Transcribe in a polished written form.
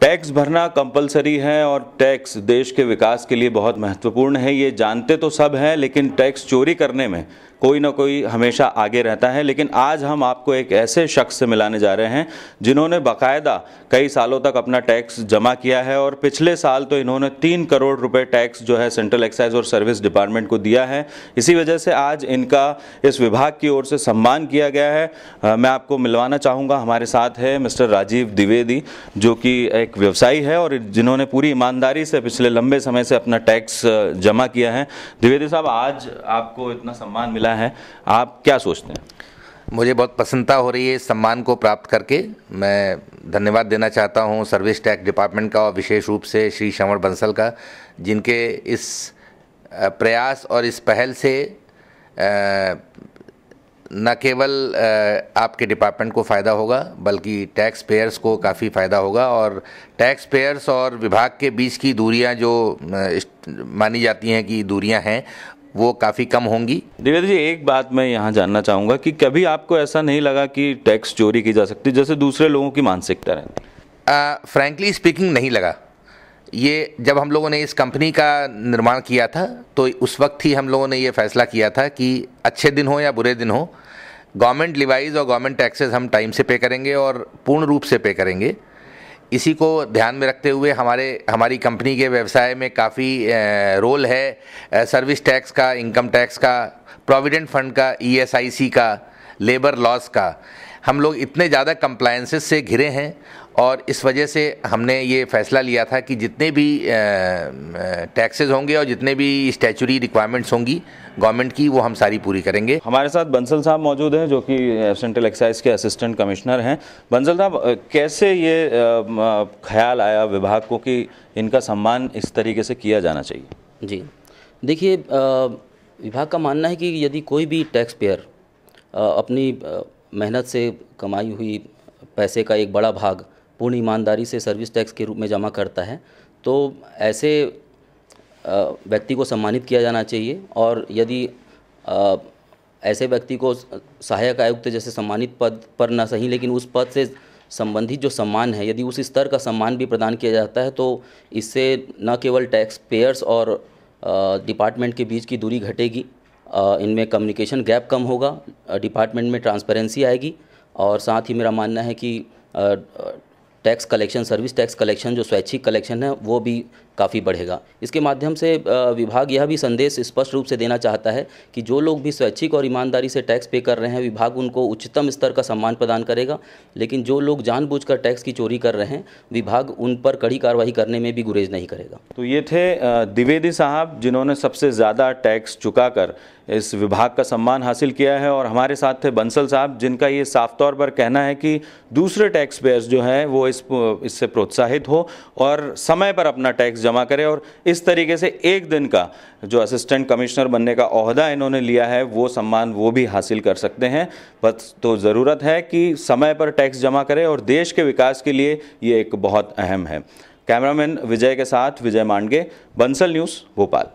Tax भरना compulsory है और टैक्स देश के विकास के लिए बहुत महत्वपूर्ण है, ये जानते तो सब हैं, लेकिन टैक्स चोरी करने में कोई ना कोई हमेशा आगे रहता है। लेकिन आज हम आपको एक ऐसे शख्स से मिलाने जा रहे हैं जिन्होंने बाकायदा कई सालों तक अपना टैक्स जमा किया है और पिछले साल तो इन्होंने 3 करोड़ रुपए टैक्स जो है सेंट्रल एक्साइज और सर्विस डिपार्टमेंट को दिया है। इसी वजह से आज इनका इस विभाग की ओर से सम्मान किया गया है। मैं आपको मिलवाना चाहूँगा, हमारे साथ है मिस्टर राजीव द्विवेदी, जो कि एक व्यवसायी है और जिन्होंने पूरी ईमानदारी से पिछले लंबे समय से अपना टैक्स जमा किया है। द्विवेदी साहब, आज आपको इतना सम्मान मिला है, आप क्या सोचते हैं? मुझे बहुत प्रसन्नता हो रही है इस सम्मान को प्राप्त करके। मैं धन्यवाद देना चाहता हूं सर्विस टैक्स डिपार्टमेंट का और विशेष रूप से श्री श्रवण बंसल का, जिनके इस प्रयास और इस पहल से न केवल आपके डिपार्टमेंट को फ़ायदा होगा बल्कि टैक्स पेयर्स को काफ़ी फ़ायदा होगा और टैक्स पेयर्स और विभाग के बीच की दूरियां जो मानी जाती हैं कि दूरियां हैं वो काफ़ी कम होंगी। द्विवेदी जी, एक बात मैं यहाँ जानना चाहूँगा कि कभी आपको ऐसा नहीं लगा कि टैक्स चोरी की जा सकती जैसे दूसरे लोगों की मानसिकता रहती? फ्रैंकली स्पीकिंग नहीं लगा। ये जब हम लोगों ने इस कंपनी का निर्माण किया था तो उस वक्त ही हम लोगों ने ये फैसला किया था कि अच्छे दिन हो या बुरे दिन हो, गवर्नमेंट लिवाइज और गवर्नमेंट टैक्सेस हम टाइम से पे करेंगे और पूर्ण रूप से पे करेंगे। इसी को ध्यान में रखते हुए हमारी कंपनी के व्यवसाय में काफ़ी रोल है सर्विस टैक्स का, इनकम टैक्स का, प्रोविडेंट फंड का, ESIC का, लेबर लॉस का। हम लोग इतने ज़्यादा कंप्लायंसेस से घिरे हैं और इस वजह से हमने ये फैसला लिया था कि जितने भी टैक्सेस होंगे और जितने भी स्टैचुरी रिक्वायरमेंट्स होंगी गवर्नमेंट की, वो हम सारी पूरी करेंगे। हमारे साथ बंसल साहब मौजूद हैं जो कि सेंट्रल एक्साइज के असिस्टेंट कमिश्नर हैं। बंसल साहब, कैसे ये ख्याल आया विभाग को कि इनका सम्मान इस तरीके से किया जाना चाहिए? जी देखिए, विभाग का मानना है कि यदि कोई भी टैक्स पेयर अपनी मेहनत से कमाई हुई पैसे का एक बड़ा भाग पूर्ण ईमानदारी से सर्विस टैक्स के रूप में जमा करता है तो ऐसे व्यक्ति को सम्मानित किया जाना चाहिए। और यदि ऐसे व्यक्ति को सहायक आयुक्त जैसे सम्मानित पद पर न सही लेकिन उस पद से संबंधित जो सम्मान है, यदि उस स्तर का सम्मान भी प्रदान किया जाता है तो इससे न केवल टैक्स पेयर्स और डिपार्टमेंट के बीच की दूरी घटेगी, इनमें कम्युनिकेशन गैप कम होगा, डिपार्टमेंट में ट्रांसपेरेंसी आएगी और साथ ही मेरा मानना है कि tax collection, service tax collection जो स्वैच्छिक कलेक्शन है वो भी काफ़ी बढ़ेगा। इसके माध्यम से विभाग यह भी संदेश स्पष्ट रूप से देना चाहता है कि जो लोग भी स्वैच्छिक और ईमानदारी से टैक्स पे कर रहे हैं विभाग उनको उच्चतम स्तर का सम्मान प्रदान करेगा, लेकिन जो लोग जानबूझकर टैक्स की चोरी कर रहे हैं विभाग उन पर कड़ी कार्रवाई करने में भी गुरेज नहीं करेगा। तो ये थे द्विवेदी साहब जिन्होंने सबसे ज़्यादा टैक्स चुकाकर इस विभाग का सम्मान हासिल किया है और हमारे साथ थे बंसल साहब जिनका ये साफ तौर पर कहना है कि दूसरे टैक्स पेयर्स जो हैं वो इससे प्रोत्साहित हो और समय पर अपना टैक्स जमा करें और इस तरीके से एक दिन का जो असिस्टेंट कमिश्नर बनने का ओहदा इन्होंने लिया है वो सम्मान वो भी हासिल कर सकते हैं। बस तो ज़रूरत है कि समय पर टैक्स जमा करें और देश के विकास के लिए ये एक बहुत अहम है। कैमरामैन विजय के साथ विजय मांडगे, बंसल न्यूज़, भोपाल।